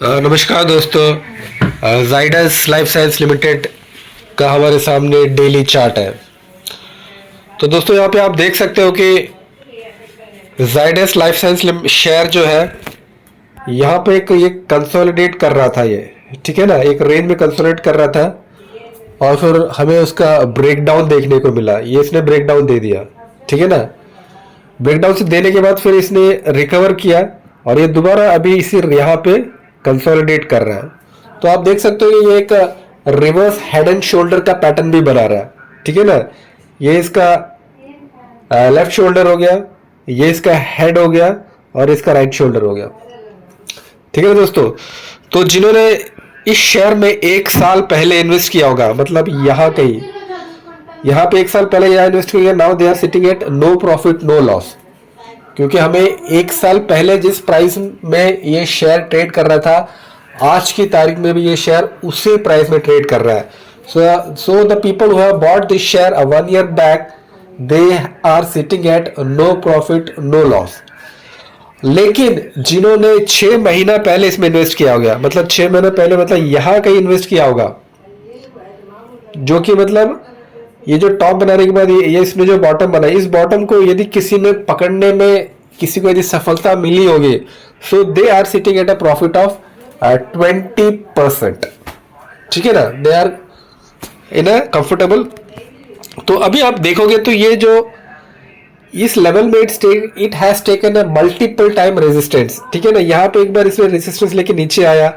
नमस्कार दोस्तों, Zydus life science limited का हमारे सामने डेली चार्ट है। तो दोस्तों यहाँ पे आप देख सकते हो कि जाइडस लाइफ साइंस शेयर जो है यहाँ पे एक ये कंसोलिडेट कर रहा था, ये ठीक है ना, एक रेंज में कंसोलिडेट कर रहा था और फिर हमें उसका ब्रेकडाउन देखने को मिला। ये इसने ब्रेकडाउन दे दिया, ठीक है ना। ब्रेकडाउन से देने के बाद फिर इसने रिकवर किया और ये दोबारा अभी इसी यहाँ पे कंसोलिडेट कर रहा है। तो आप देख सकते हो ये एक रिवर्स हेड एंड शोल्डर का पैटर्न भी बना रहा है, ठीक है ना। ये इसका लेफ्ट शोल्डर हो गया, ये इसका हेड हो गया और इसका राइट शोल्डर हो गया, ठीक है ना दोस्तों। तो जिन्होंने इस शेयर में 1 साल पहले इन्वेस्ट किया होगा, मतलब यहाँ पे 1 साल पहले यहाँ इन्वेस्ट किया, now they are sitting at no profit no loss, क्योंकि हमें 1 साल पहले जिस प्राइस में ये शेयर ट्रेड कर रहा था, आज की तारीख में भी ये शेयर उसी प्राइस में ट्रेड कर रहा है। So the people who have bought this share 1 year back, they are sitting at no profit no loss. लेकिन जिन्होंने 6 महीना पहले इसमें इन्वेस्ट किया होगा, मतलब 6 महीने पहले, मतलब यहाँ कहीं इन्वेस्ट किया होगा, जो कि मतलब ये जो टॉप बनाने के बाद ये इसमें जो बॉटम बना, इस बॉटम को यदि किसी ने पकड़ने में किसी को यदि सफलता मिली होगी, so they are sitting at a profit of 20%, ठीक है ना। They are in a comfortable. तो अभी आप देखोगे तो ये जो इस लेवल में it has taken a multiple time resistance, ठीक है ना। यहाँ पे एक बार इसमें रेजिस्टेंस लेके नीचे आया,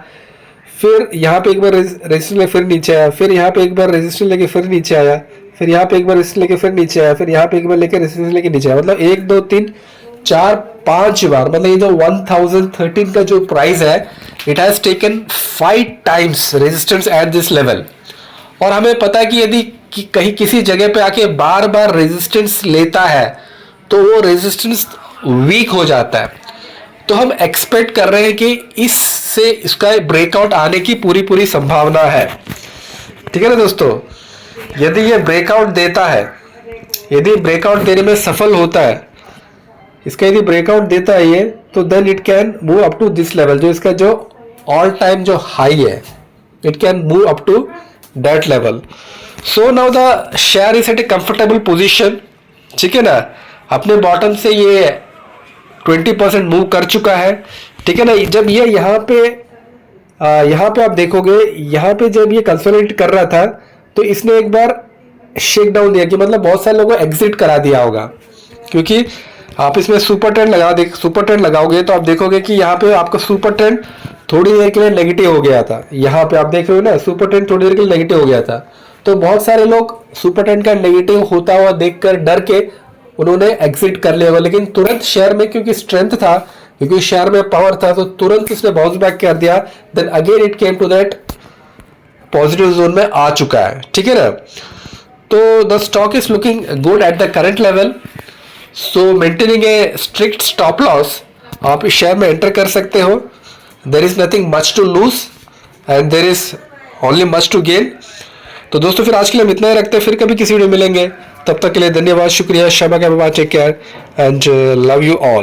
फिर यहाँ पे एक बार रेजिस्टेंस लेके फिर नीचे आया, फिर यहाँ पे एक बार रेजिस्टेंस लेके फिर नीचे आया, फिर यहाँ पे एक बार रेजिस्टेंस लेके फिर नीचे आया, फिर यहाँ पे एक बार लेके रेजिस्टेंस लेके नीचे आया। मतलब 1 2 3 4 5 बार, मतलब ये जो 1013 का जो प्राइस है, it has taken 5 times resistance at this level. और हमें पता है कि यदि कहीं किसी जगह पे आके बार बार रेजिस्टेंस लेता है तो वो रेजिस्टेंस वीक हो जाता है। तो हम एक्सपेक्ट कर रहे हैं कि इससे इसका ब्रेकआउट आने की पूरी संभावना है, ठीक है ना दोस्तों। यदि ये ब्रेकआउट देता है, यदि ब्रेकआउट देने में सफल होता है, इसका यदि ब्रेकआउट देता है ये, तो then it can move up to this level, जो इसका जो ऑल टाइम जो हाई है, it can move up to that level. So now the share is at a comfortable position, ठीक है ना। अपने बॉटम से ये 20% मूव कर चुका है, ठीक है ना। जब ये यहाँ पे आप देखोगे, यहाँ पे जब ये कंसोलिडेट कर रहा था तो इसने एक बार शेक डाउन दिया, कि मतलब बहुत सारे लोगों को एग्जिट करा दिया होगा, क्योंकि आप इसमें सुपर ट्रेंड लगाओगे तो आप देखोगे कि यहाँ पे आपका सुपर ट्रेंड थोड़ी देर के लिए नेगेटिव हो गया था। यहाँ पे आप देख रहे हो ना, सुपर ट्रेंड थोड़ी देर के लिए नेगेटिव हो गया था। तो बहुत सारे लोग सुपर ट्रेंड का नेगेटिव होता हुआ देखकर डर के उन्होंने एग्जिट कर लिया होगा, लेकिन तुरंत शेयर में क्योंकि स्ट्रेंथ था, क्योंकि शेयर में पावर था, तो तुरंत इसने बाउंस बैक कर दिया। Then again it came to that positive zone में आ चुका है, ठीक है ना। तो the stock is looking good at the current level, so maintaining a strict stop loss आप इस शेयर में एंटर कर सकते हो। There is nothing much to lose and there is only much to gain. तो दोस्तों फिर आज के लिए हम इतना ही रखते हैं, फिर कभी किसी वीडियो मिलेंगे। तब तक के लिए धन्यवाद, शुक्रिया, Shaba, take care and love you all.